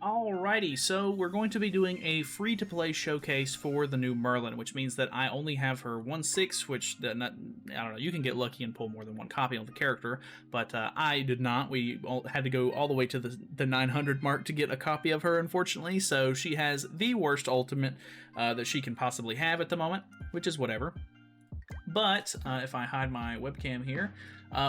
Alrighty, so we're going to be doing a free-to-play showcase for the new Merlin, which means that I only have her 1/6, which, I don't know, you can get lucky and pull more than one copy of the character, but I did not. We had to go all the way to the 900 mark to get a copy of her, unfortunately, so she has the worst ultimate that she can possibly have at the moment, which is whatever. But if I hide my webcam here,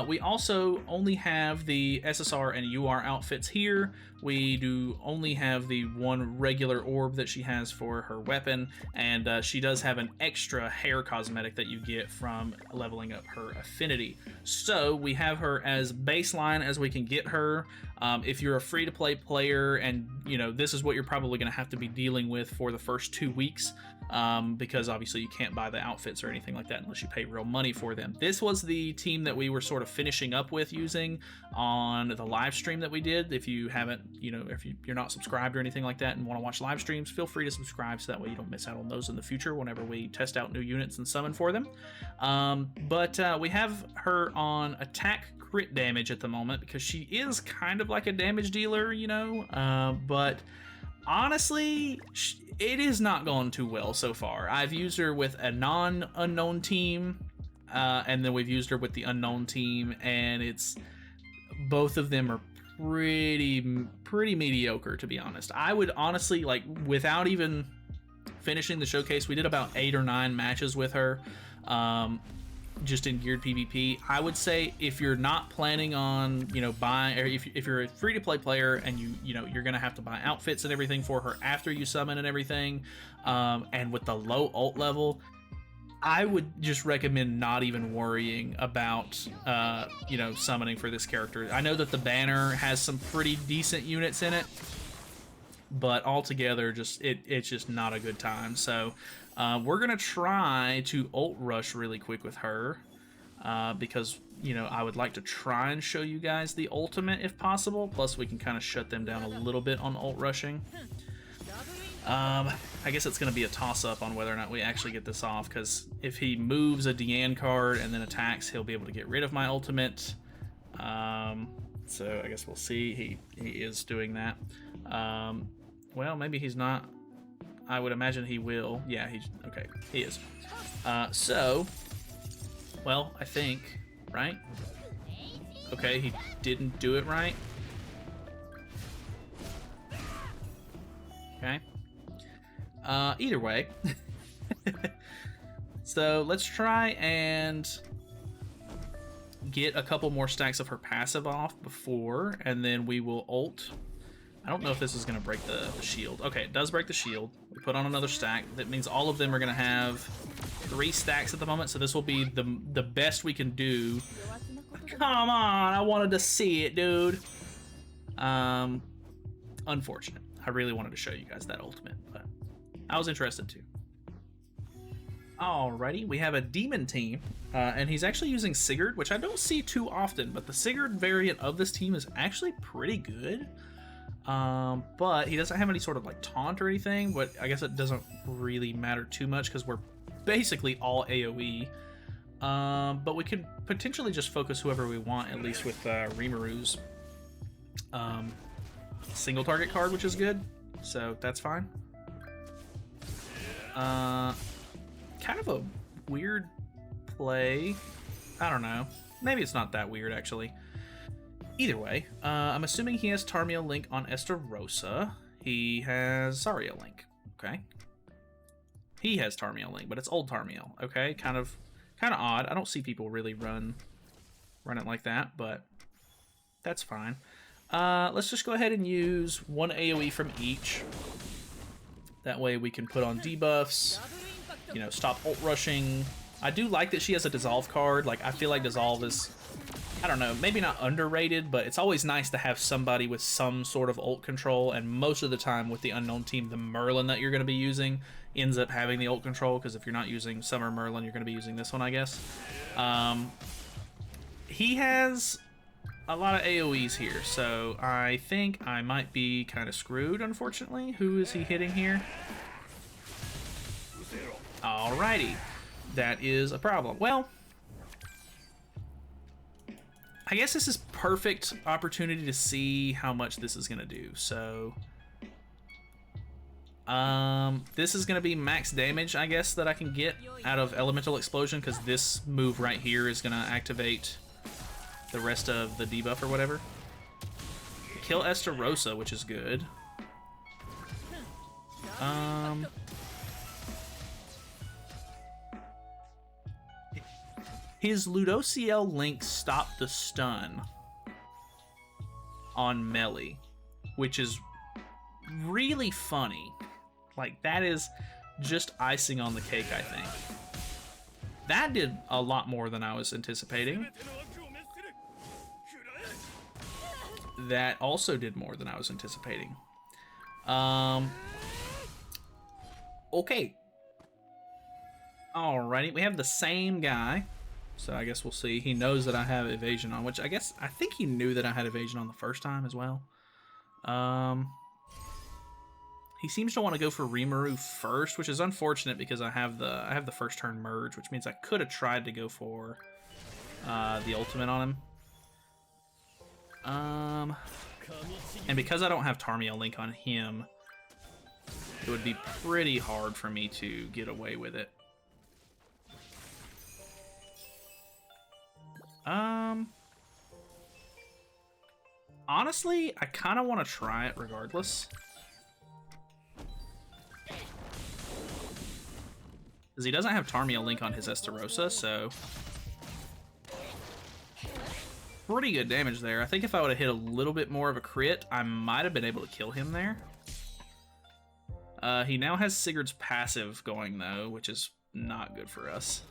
we also only have the SSR and UR outfits here. We do only have the one regular orb that she has for her weapon, and she does have an extra hair cosmetic that you get from leveling up her affinity. So we have her as baseline as we can get her. If you're a free-to-play player, and you know this is what you're probably going to have to be dealing with for the first 2 weeks, because obviously you can't buy the outfits or anything like that unless you pay real money for them. This was the team that we were sort of finishing up with using on the live stream that we did. If you haven't, if you're not subscribed or anything like that and want to watch live streams, feel free to subscribe so that way you don't miss out on those in the future whenever we test out new units and summon for them. But we have her on attack crit damage at the moment because she is kind of like a damage dealer, but honestly, it is not going too well so far. I've used her with a non-unknown team, and then we've used her with the unknown team, and both of them are pretty mediocre, to be honest. I would honestly, without even finishing the showcase, we did about 8 or 9 matches with her, just in geared PvP. I would say if you're not planning on, buying, or if you're a free-to-play player and you're gonna have to buy outfits and everything for her after you summon and everything, and with the low ult level, I would just recommend not even worrying about, summoning for this character. I know that the banner has some pretty decent units in it, but altogether, it's just not a good time. So we're gonna try to ult rush really quick with her, because I would like to try and show you guys the ultimate if possible. Plus, we can kind of shut them down a little bit on ult rushing. I guess it's gonna be a toss-up on whether or not we actually get this off, because if he moves a Deanne card and then attacks, he'll be able to get rid of my ultimate. So I guess we'll see. He is doing that. Well, maybe he's not. I would imagine he will. Yeah, okay. He is. So, well, I think, right? Okay, he didn't do it right. Okay. Either way. So let's try and get a couple more stacks of her passive off before, and then we will ult. I don't know if this is going to break the shield. Okay, it does break the shield. We put on another stack. That means all of them are going to have 3 stacks at the moment, so this will be the best we can do. Come on, I wanted to see it, dude. Unfortunate. I really wanted to show you guys that ultimate, but I was interested too. Alrighty, we have a demon team, and he's actually using Sigurd, which I don't see too often, but the Sigurd variant of this team is actually pretty good. But he doesn't have any sort of taunt or anything, but I guess it doesn't really matter too much because we're basically all AoE. But we could potentially just focus whoever we want, at least with Rimaru's single target card, which is good, so that's fine. Kind of a weird play. I don't know. Maybe it's not that weird, actually. Either way, I'm assuming he has Tarmiel Link on Estarossa. He has Zarya Link. Okay. He has Tarmiel Link, but it's old Tarmiel. Okay, kind of odd. I don't see people really run it like that, but that's fine. Let's just go ahead and use 1 AoE from each. That way we can put on debuffs, stop ult rushing. I do like that she has a Dissolve card. I feel like Dissolve is, I don't know, maybe not underrated, but it's always nice to have somebody with some sort of ult control, and most of the time with the unknown team, the Merlin that you're going to be using ends up having the ult control, because if you're not using Summer Merlin, you're going to be using this one, I guess. He has a lot of AoEs here, so I think I might be kind of screwed, unfortunately. Who is he hitting here? Alrighty. That is a problem. Well, I guess this is perfect opportunity to see how much this is going to do. So This is going to be max damage, I guess, that I can get out of Elemental Explosion, because this move right here is going to activate the rest of the debuff or whatever. Kill Estarossa, which is good. His Ludociel Link stopped the stun on Melee, which is really funny. Like, that is just icing on the cake, I think. That did a lot more than I was anticipating. That also did more than I was anticipating. Okay. Alrighty, we have the same guy. So I guess we'll see. He knows that I have evasion on, which I think he knew that I had evasion on the first time as well. He seems to want to go for Rimuru first, which is unfortunate because I have the first turn merge, which means I could have tried to go for the ultimate on him. And because I don't have Tarmiel Link on him, it would be pretty hard for me to get away with it. Honestly, I kind of want to try it regardless. Because he doesn't have Tarmiel Link on his Estarossa, so... pretty good damage there. I think if I would have hit a little bit more of a crit, I might have been able to kill him there. He now has Sigurd's passive going, though, which is not good for us.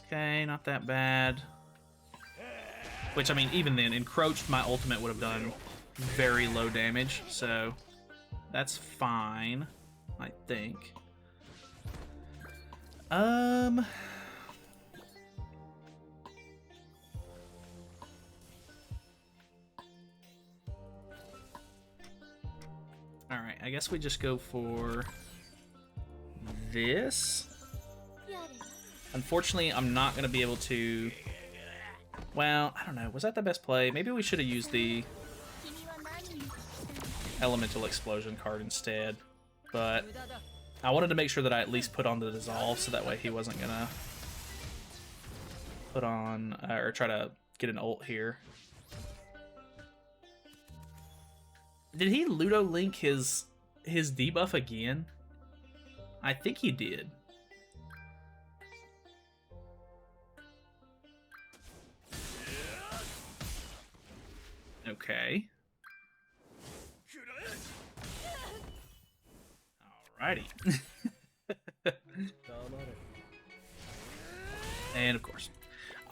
Okay, not that bad. Which, I mean, even then, Encroached, my ultimate would have done very low damage, so that's fine, I think. Alright, I guess we just go for this. Unfortunately, I'm not going to be able to... well, I don't know. Was that the best play? Maybe we should have used the Elemental Explosion card instead. But I wanted to make sure that I at least put on the Dissolve, so that way he wasn't going to put on... or try to get an ult here. Did he Ludo Link his debuff again? I think he did. Okay. Alrighty. And of course.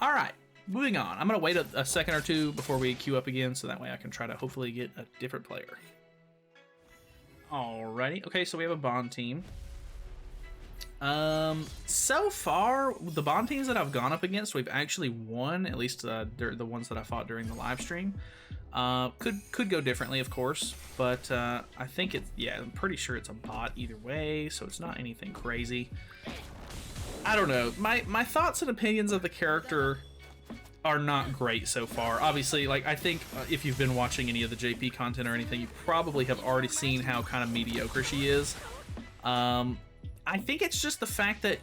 Alright, moving on. I'm going to wait a second or two before we queue up again, so that way I can try to hopefully get a different player. Alrighty. Okay, so we have a Bond team. So far, the Bond teams that I've gone up against, we've actually won, at least the ones that I fought during the live stream. Could go differently, of course, but I think it's, yeah, I'm pretty sure it's a bot either way, so it's not anything crazy. I don't know. My thoughts and opinions of the character are not great so far. Obviously, like, I think if you've been watching any of the JP content or anything, you probably have already seen how kind of mediocre she is. I think it's just the fact that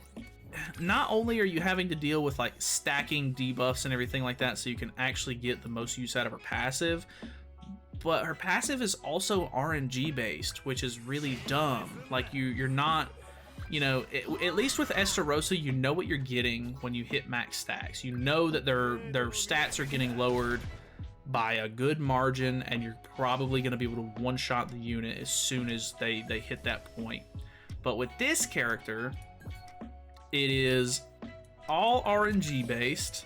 not only are you having to deal with like stacking debuffs and everything like that so you can actually get the most use out of her passive, but her passive is also RNG based, which is really dumb. Like you're not, you know, at least with Estarossa, you know what you're getting when you hit max stacks. You know that their stats are getting lowered by a good margin, and you're probably going to be able to one-shot the unit as soon as they hit that point. But with this character, it is all RNG based,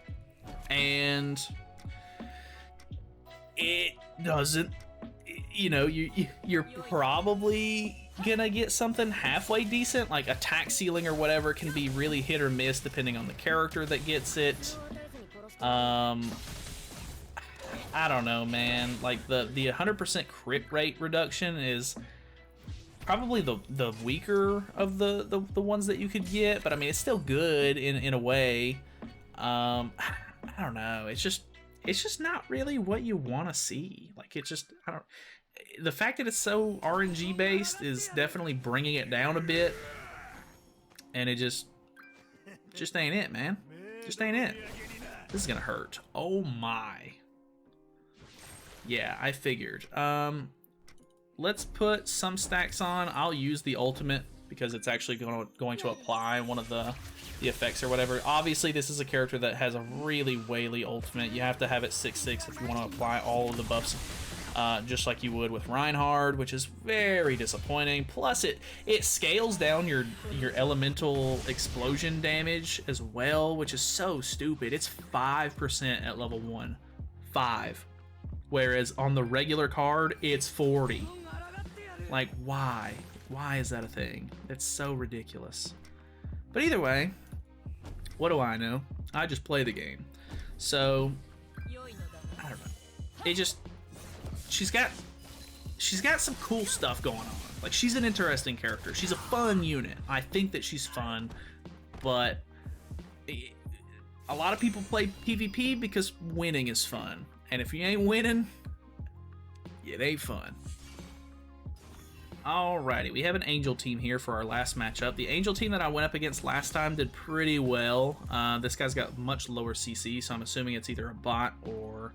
and it doesn't, you know, you're probably gonna get something halfway decent, like attack ceiling or whatever can be really hit or miss depending on the character that gets it. I don't know, man. Like the 100% crit rate reduction is probably the weaker of the ones that you could get, but I mean it's still good in a way. I don't know. It's just it's just not really what you want to see. Like, it just, I don't, the fact that it's so RNG based is definitely bringing it down a bit, and it just ain't it, man. Just ain't it. This is gonna hurt. Oh my. Yeah, I figured. Let's put some stacks on. I'll use the ultimate because it's actually going to apply one of the effects or whatever. Obviously, this is a character that has a really whaley ultimate. You have to have it 6/6 if you want to apply all of the buffs, just like you would with Reinhard, which is very disappointing. Plus, it scales down your elemental explosion damage as well, which is so stupid. It's 5% at level 1. 5. Whereas on the regular card, it's 40. Like, why? Why is that a thing? It's so ridiculous. But either way, what do I know? I just play the game. So, I don't know. It just, she's got some cool stuff going on. Like, she's an interesting character. She's a fun unit. I think that she's fun, but a lot of people play PvP because winning is fun. And if you ain't winning, it ain't fun. Alrighty, we have an Angel team here for our last matchup. The Angel team that I went up against last time did pretty well. This guy's got much lower CC, so I'm assuming it's either a bot or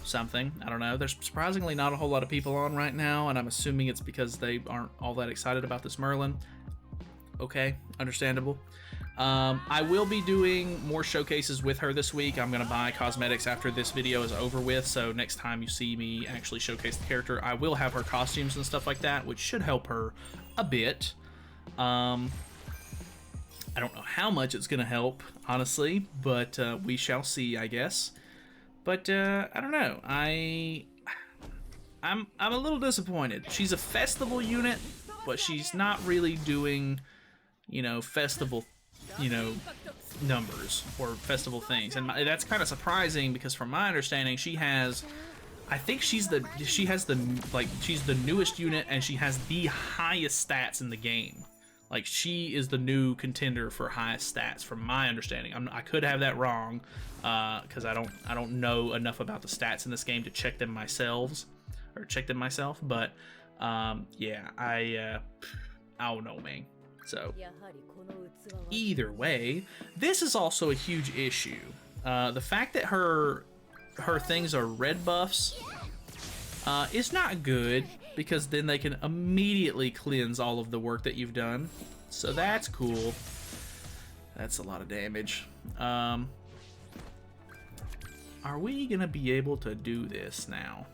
something. I don't know. There's surprisingly not a whole lot of people on right now, and I'm assuming it's because they aren't all that excited about this Merlin. Okay, understandable. I will be doing more showcases with her this week. I'm going to buy cosmetics after this video is over with, so next time you see me actually showcase the character, I will have her costumes and stuff like that, which should help her a bit. I don't know how much it's going to help, honestly, but we shall see, I guess. But I don't know. I'm a little disappointed. She's a festival unit, but she's not really doing, you know, festival, you know, numbers or festival things, and that's kind of surprising because from my understanding she has, I think she's the newest unit and she has the highest stats in the game. Like, she is the new contender for highest stats from my understanding. I could have that wrong because I don't know enough about the stats in this game to check them myself, but yeah, I don't know, man. So either way, this is also a huge issue. The fact that her things are red buffs is not good, because then they can immediately cleanse all of the work that you've done. So that's cool. That's a lot of damage. Are we gonna be able to do this now?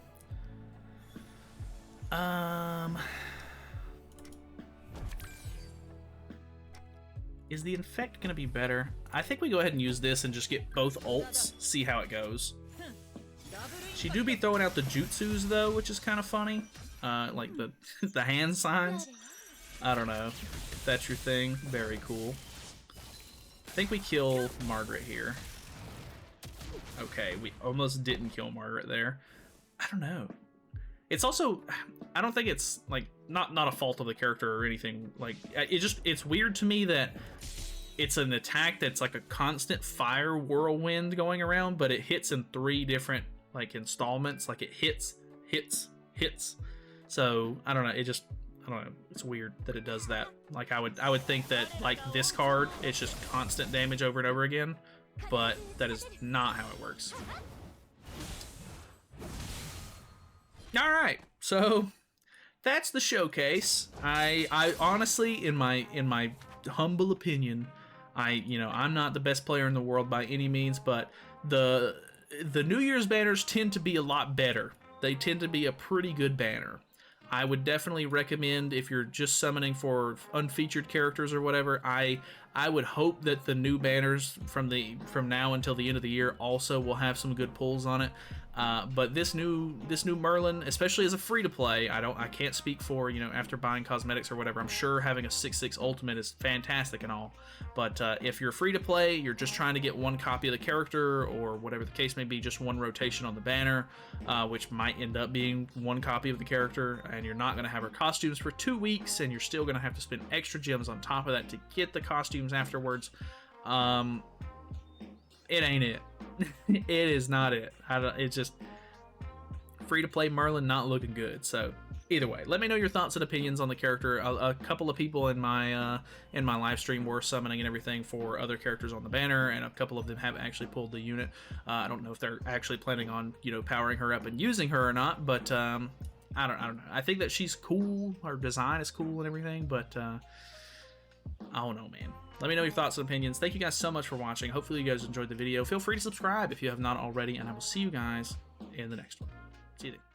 Is the infect gonna be better? I think we go ahead and use this and just get both ults, see how it goes. She do be throwing out the jutsus though, which is kind of funny. Like the hand signs. I don't know if that's your thing. Very cool. I think we kill Margaret here. Okay, we almost didn't kill Margaret there. I don't know. It's also, I don't think it's like not a fault of the character or anything. Like, it's weird to me that it's an attack that's like a constant fire whirlwind going around, but it hits in 3 different like installments. Like, it hits. So I don't know. I don't know. It's weird that it does that. Like, I would think that like this card, it's just constant damage over and over again, but that is not how it works. All right, so that's the showcase. I honestly, in my humble opinion, I'm not the best player in the world by any means, but the New Year's banners tend to be a lot better. They tend to be a pretty good banner. I would definitely recommend, if you're just summoning for unfeatured characters or whatever, I would hope that the new banners from now until the end of the year also will have some good pulls on it. But this new Merlin, especially as a free-to-play, I can't speak for, after buying cosmetics or whatever. I'm sure having a 6/6 ultimate is fantastic and all, but if you're free-to-play, you're just trying to get one copy of the character, or whatever the case may be, just one rotation on the banner, which might end up being one copy of the character, and you're not going to have her costumes for 2 weeks, and you're still going to have to spend extra gems on top of that to get the costumes afterwards. it ain't it. It is not it. It's just free-to-play Merlin not looking good. So either way, let me know your thoughts and opinions on the character. A couple of people in my live stream were summoning and everything for other characters on the banner, and a couple of them have actually pulled the unit. I don't know if they're actually planning on, you know, powering her up and using her or not, but I don't know. I think that she's cool. Her design is cool and everything, but I don't know, man. Let me know your thoughts and opinions. Thank you guys so much for watching. Hopefully you guys enjoyed the video. Feel free to subscribe if you have not already, and I will see you guys in the next one. See you then.